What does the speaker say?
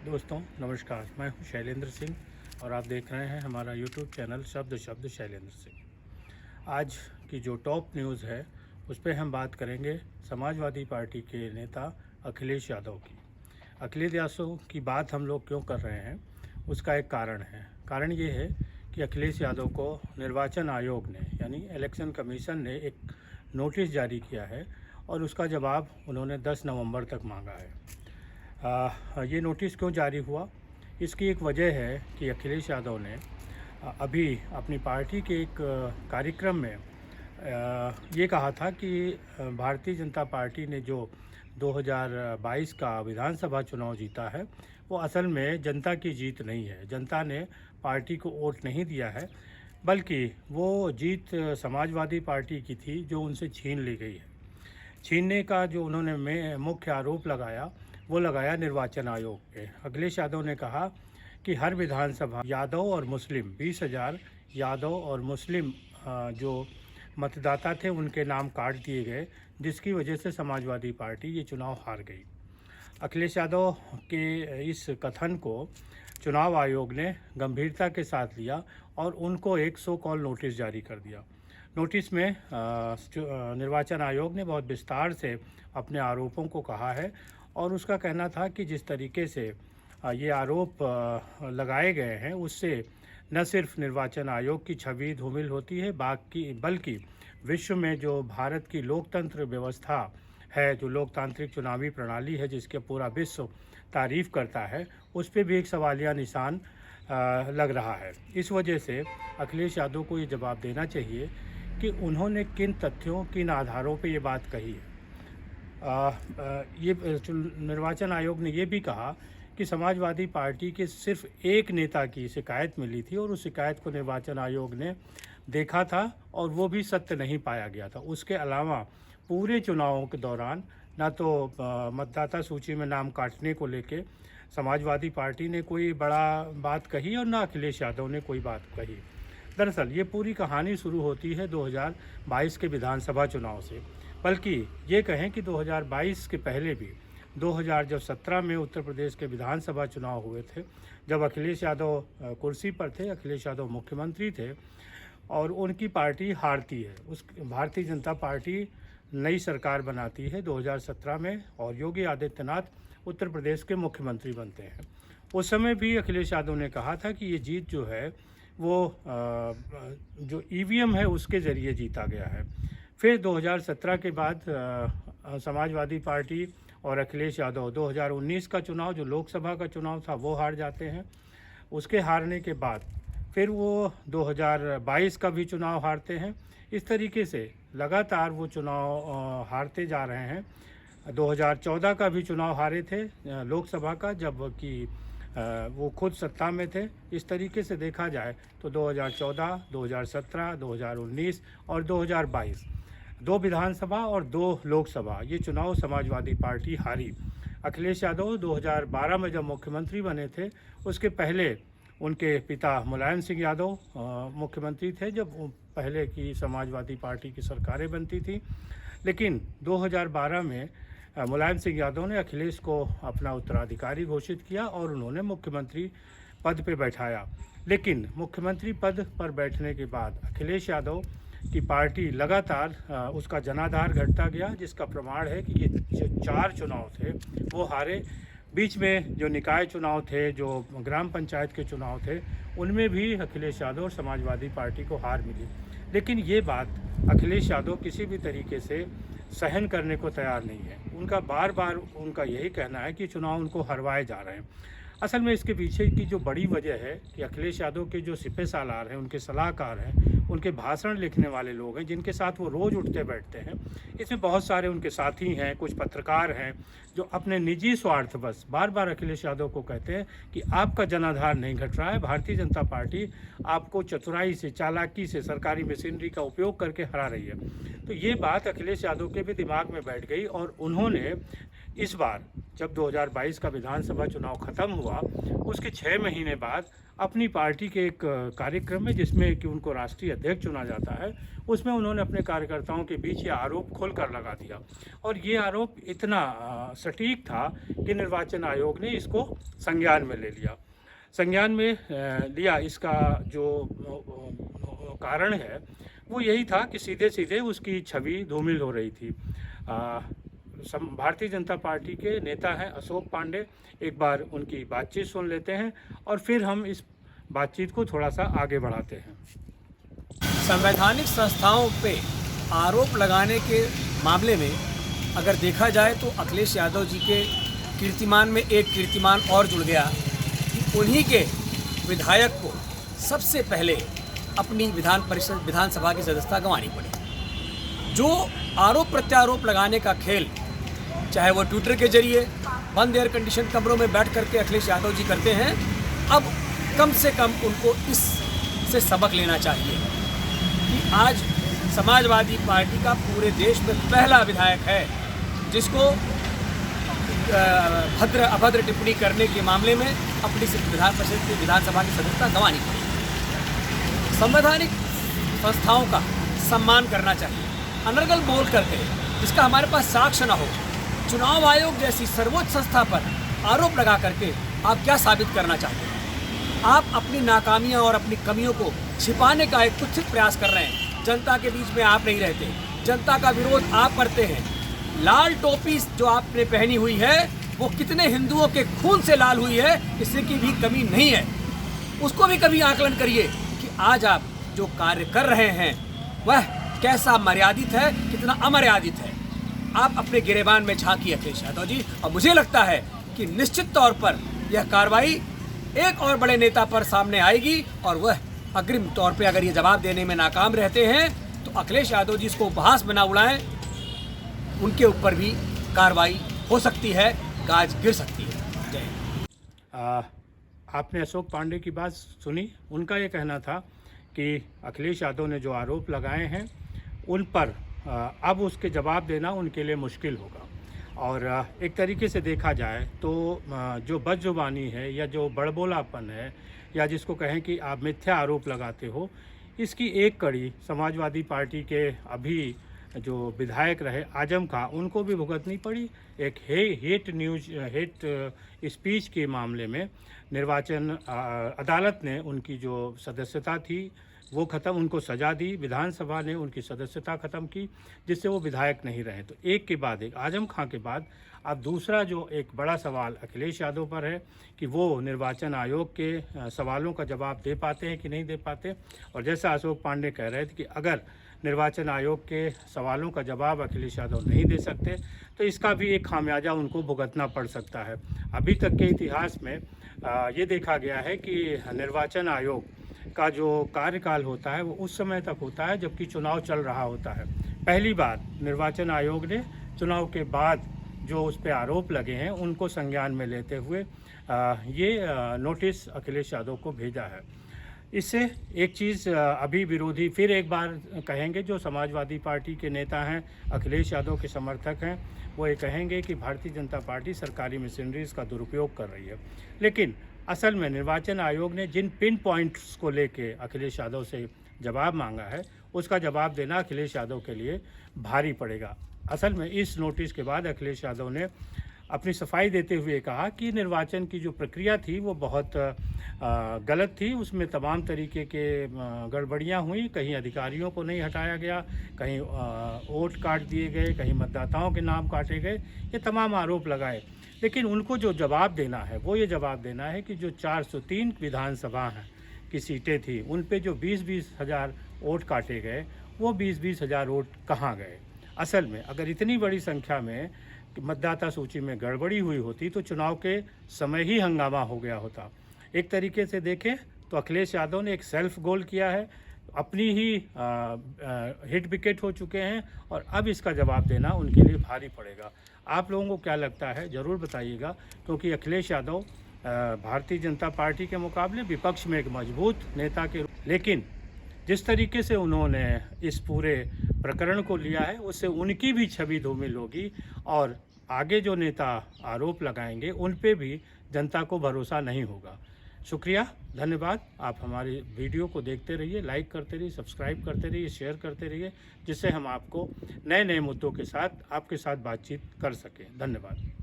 दोस्तों नमस्कार, मैं हूं शैलेंद्र सिंह और आप देख रहे हैं हमारा यूट्यूब चैनल शब्द शब्द शैलेंद्र सिंह। आज की जो टॉप न्यूज़ है उस पर हम बात करेंगे समाजवादी पार्टी के नेता अखिलेश यादव की। अखिलेश यादव की बात हम लोग क्यों कर रहे हैं, उसका एक कारण है। कारण ये है कि अखिलेश यादव को निर्वाचन आयोग ने यानी इलेक्शन कमीशन ने एक नोटिस जारी किया है और उसका जवाब उन्होंने 10 नवंबर तक मांगा है। ये नोटिस क्यों जारी हुआ, इसकी एक वजह है कि अखिलेश यादव ने अभी अपनी पार्टी के एक कार्यक्रम में ये कहा था कि भारतीय जनता पार्टी ने जो 2022 का विधानसभा चुनाव जीता है वो असल में जनता की जीत नहीं है। जनता ने पार्टी को वोट नहीं दिया है, बल्कि वो जीत समाजवादी पार्टी की थी जो उनसे छीन ली गई है। छीनने का जो उन्होंने मुख्य आरोप लगाया वो लगाया निर्वाचन आयोग पे। अखिलेश यादव ने कहा कि हर विधानसभा यादव और मुस्लिम 20,000 यादव और मुस्लिम जो मतदाता थे उनके नाम काट दिए गए, जिसकी वजह से समाजवादी पार्टी ये चुनाव हार गई। अखिलेश यादव के इस कथन को चुनाव आयोग ने गंभीरता के साथ लिया और उनको एक सो कॉल नोटिस जारी कर दिया। नोटिस में निर्वाचन आयोग ने बहुत विस्तार से अपने आरोपों को कहा है और उसका कहना था कि जिस तरीके से ये आरोप लगाए गए हैं उससे न सिर्फ निर्वाचन आयोग की छवि धूमिल होती है बल्कि विश्व में जो भारत की लोकतंत्र व्यवस्था है, जो लोकतांत्रिक चुनावी प्रणाली है जिसके पूरा विश्व तारीफ़ करता है, उस पर भी एक सवालिया निशान लग रहा है। इस वजह से अखिलेश यादव को ये जवाब देना चाहिए कि उन्होंने किन तथ्यों, किन आधारों पे ये बात कही है। ये निर्वाचन आयोग ने ये भी कहा कि समाजवादी पार्टी के सिर्फ एक नेता की शिकायत मिली थी और उस शिकायत को निर्वाचन आयोग ने देखा था और वो भी सत्य नहीं पाया गया था। उसके अलावा पूरे चुनावों के दौरान ना तो मतदाता सूची में नाम काटने को लेके समाजवादी पार्टी ने कोई बड़ा बात कही और ना अखिलेश यादव ने कोई बात कही। दरअसल ये पूरी कहानी शुरू होती है 2022 के विधानसभा चुनाव से, बल्कि ये कहें कि 2022 के पहले भी 2017 में उत्तर प्रदेश के विधानसभा चुनाव हुए थे, जब अखिलेश यादव कुर्सी पर थे, अखिलेश यादव मुख्यमंत्री थे और उनकी पार्टी हारती है। उस भारतीय जनता पार्टी नई सरकार बनाती है 2017 में और योगी आदित्यनाथ उत्तर प्रदेश के मुख्यमंत्री बनते हैं। उस समय भी अखिलेश यादव ने कहा था कि ये जीत जो है वो जो ईवीएम है उसके ज़रिए जीता गया है। फिर 2017 के बाद समाजवादी पार्टी और अखिलेश यादव 2019 का चुनाव, जो लोकसभा का चुनाव था, वो हार जाते हैं। उसके हारने के बाद फिर वो 2022 का भी चुनाव हारते हैं। इस तरीके से लगातार वो चुनाव हारते जा रहे हैं। 2014 का भी चुनाव हारे थे लोकसभा का, जबकि वो खुद सत्ता में थे। इस तरीके से देखा जाए तो 2014, 2017, 2019 और 2022 दो विधानसभा और 2 लोकसभा ये चुनाव समाजवादी पार्टी हारी। अखिलेश यादव 2012 में जब मुख्यमंत्री बने थे, उसके पहले उनके पिता मुलायम सिंह यादव मुख्यमंत्री थे जब पहले की समाजवादी पार्टी की सरकारें बनती थी। लेकिन 2012 में मुलायम सिंह यादव ने अखिलेश को अपना उत्तराधिकारी घोषित किया और उन्होंने मुख्यमंत्री पद पे बैठाया। लेकिन मुख्यमंत्री पद पर बैठने के बाद अखिलेश यादव की पार्टी लगातार उसका जनाधार घटता गया, जिसका प्रमाण है कि ये जो 4 चुनाव थे वो हारे। बीच में जो निकाय चुनाव थे, जो ग्राम पंचायत के चुनाव थे, उनमें भी अखिलेश यादव और समाजवादी पार्टी को हार मिली। लेकिन ये बात अखिलेश यादव किसी भी तरीके से सहन करने को तैयार नहीं है। उनका बार बार उनका यही कहना है कि चुनाव उनको हरवाए जा रहे हैं। असल में इसके पीछे की जो बड़ी वजह है कि अखिलेश यादव के जो सिपह सालार हैं, उनके सलाहकार हैं, उनके भाषण लिखने वाले लोग हैं, जिनके साथ वो रोज़ उठते बैठते हैं, इसमें बहुत सारे उनके साथी हैं, कुछ पत्रकार हैं जो अपने निजी स्वार्थ बस बार बार अखिलेश यादव को कहते हैं कि आपका जनाधार नहीं घट रहा है, भारतीय जनता पार्टी आपको चतुराई से, चालाकी से, सरकारी मशीनरी का उपयोग करके हरा रही है। तो ये बात अखिलेश यादव के भी दिमाग में बैठ गई और उन्होंने इस बार जब 2022 का विधानसभा चुनाव ख़त्म हुआ, उसके 6 महीने बाद अपनी पार्टी के एक कार्यक्रम में, जिसमें कि उनको राष्ट्रीय अध्यक्ष चुना जाता है, उसमें उन्होंने अपने कार्यकर्ताओं के बीच ये आरोप खोलकर लगा दिया। और ये आरोप इतना सटीक था कि निर्वाचन आयोग ने इसको संज्ञान में ले लिया। संज्ञान में लिया। इसका जो कारण है वो यही था कि सीधे सीधे उसकी छवि धूमिल हो रही थी। भारतीय जनता पार्टी के नेता हैं अशोक पांडे। एक बार उनकी बातचीत सुन लेते हैं और फिर हम इस बातचीत को थोड़ा सा आगे बढ़ाते हैं। संवैधानिक संस्थाओं पे आरोप लगाने के मामले में अगर देखा जाए तो अखिलेश यादव जी के कीर्तिमान में एक कीर्तिमान और जुड़ गया कि उन्हीं के विधायक को सबसे पहले अपनी विधानसभा की सदस्यता गंवानी पड़ी। जो आरोप प्रत्यारोप लगाने का खेल, चाहे वो ट्विटर के जरिए बंद एयर कंडीशन कमरों में बैठ करके अखिलेश यादव जी करते हैं, अब कम से कम उनको इससे सबक लेना चाहिए कि आज समाजवादी पार्टी का पूरे देश में पहला विधायक है जिसको अभद्र टिप्पणी करने के मामले में अपनी विधान परिषद की विधानसभा की सदस्यता गंवानी पड़ी। संवैधानिक संस्थाओं का सम्मान करना चाहिए। अनर्गल बोल करके जिसका हमारे पास साक्ष्य न हो, चुनाव आयोग जैसी सर्वोच्च संस्था पर आरोप लगा करके आप क्या साबित करना चाहते हैं? आप अपनी नाकामियां और अपनी कमियों को छिपाने का एक कुत्सित प्रयास कर रहे हैं। जनता के बीच में आप नहीं रहते, जनता का विरोध आप करते हैं। लाल टोपी जो आपने पहनी हुई है वो कितने हिंदुओं के खून से लाल हुई है, इसकी भी कमी नहीं है। उसको भी कभी आकलन करिए कि आज आप जो कार्य कर रहे हैं वह कैसा मर्यादित है, कितना अमर्यादित है। आप अपने गिरेबान में झांकिए अखिलेश यादव जी, और मुझे लगता है कि निश्चित तौर पर यह कार्रवाई एक और बड़े नेता पर सामने आएगी और वह अग्रिम तौर पे अगर ये जवाब देने में नाकाम रहते हैं तो अखिलेश यादव जी इसको उपहास में ना उड़ाएं, उनके ऊपर भी कार्रवाई हो सकती है, गाज गिर सकती है। जय हिंद। आपने अशोक पांडे की बात सुनी। उनका ये कहना था कि अखिलेश यादव ने जो आरोप लगाए हैं उन पर अब उसके जवाब देना उनके लिए मुश्किल होगा। और एक तरीके से देखा जाए तो जो बदजुबानी है या जो बड़बोलापन है या जिसको कहें कि आप मिथ्या आरोप लगाते हो, इसकी एक कड़ी समाजवादी पार्टी के अभी जो विधायक रहे आजम खां, उनको भी भुगतनी पड़ी। एक हेट स्पीच के मामले में निर्वाचन अदालत ने उनकी जो सदस्यता थी वो ख़त्म, उनको सज़ा दी। विधानसभा ने उनकी सदस्यता ख़त्म की, जिससे वो विधायक नहीं रहे। तो एक के बाद एक आजम खां के बाद अब दूसरा जो एक बड़ा सवाल अखिलेश यादव पर है कि वो निर्वाचन आयोग के सवालों का जवाब दे पाते हैं कि नहीं दे पाते। और जैसा अशोक पांडे कह रहे थे कि अगर निर्वाचन आयोग के सवालों का जवाब अखिलेश यादव नहीं दे सकते तो इसका भी एक खामियाजा उनको भुगतना पड़ सकता है। अभी तक के इतिहास में ये देखा गया है कि निर्वाचन आयोग का जो कार्यकाल होता है वो उस समय तक होता है जबकि चुनाव चल रहा होता है। पहली बार निर्वाचन आयोग ने चुनाव के बाद जो उस पर आरोप लगे हैं उनको संज्ञान में लेते हुए ये नोटिस अखिलेश यादव को भेजा है। इससे एक चीज़ अभी विरोधी फिर एक बार कहेंगे, जो समाजवादी पार्टी के नेता हैं, अखिलेश यादव के समर्थक हैं, वो ये कहेंगे कि भारतीय जनता पार्टी सरकारी मशीनरीज का दुरुपयोग कर रही है। लेकिन असल में निर्वाचन आयोग ने जिन पिन पॉइंट्स को लेके अखिलेश यादव से जवाब मांगा है उसका जवाब देना अखिलेश यादव के लिए भारी पड़ेगा। असल में इस नोटिस के बाद अखिलेश यादव ने अपनी सफाई देते हुए कहा कि निर्वाचन की जो प्रक्रिया थी वो बहुत गलत थी, उसमें तमाम तरीके के गड़बड़ियां हुई। कहीं अधिकारियों को नहीं हटाया गया, कहीं वोट काट दिए गए, कहीं मतदाताओं के नाम काटे गए, ये तमाम आरोप लगाए। लेकिन उनको जो जवाब देना है वो ये जवाब देना है कि जो 403 विधानसभा हैं की सीटें थी उन पे जो 20-20 हज़ार वोट काटे गए वो 20-20 हज़ार वोट कहाँ गए। असल में अगर इतनी बड़ी संख्या में मतदाता सूची में गड़बड़ी हुई होती तो चुनाव के समय ही हंगामा हो गया होता। एक तरीके से देखें तो अखिलेश यादव ने एक सेल्फ गोल किया है, अपनी ही हिट विकेट हो चुके हैं और अब इसका जवाब देना उनके लिए भारी पड़ेगा। आप लोगों को क्या लगता है ज़रूर बताइएगा, क्योंकि अखिलेश यादव भारतीय जनता पार्टी के मुकाबले विपक्ष में एक मजबूत नेता के, लेकिन जिस तरीके से उन्होंने इस पूरे प्रकरण को लिया है उससे उनकी भी छवि धूमिल होगी और आगे जो नेता आरोप लगाएंगे उन पे भी जनता को भरोसा नहीं होगा। शुक्रिया, धन्यवाद। आप हमारे वीडियो को देखते रहिए, लाइक करते रहिए, सब्सक्राइब करते रहिए, शेयर करते रहिए, जिससे हम आपको नए नए मुद्दों के साथ आपके साथ बातचीत कर सकें। धन्यवाद।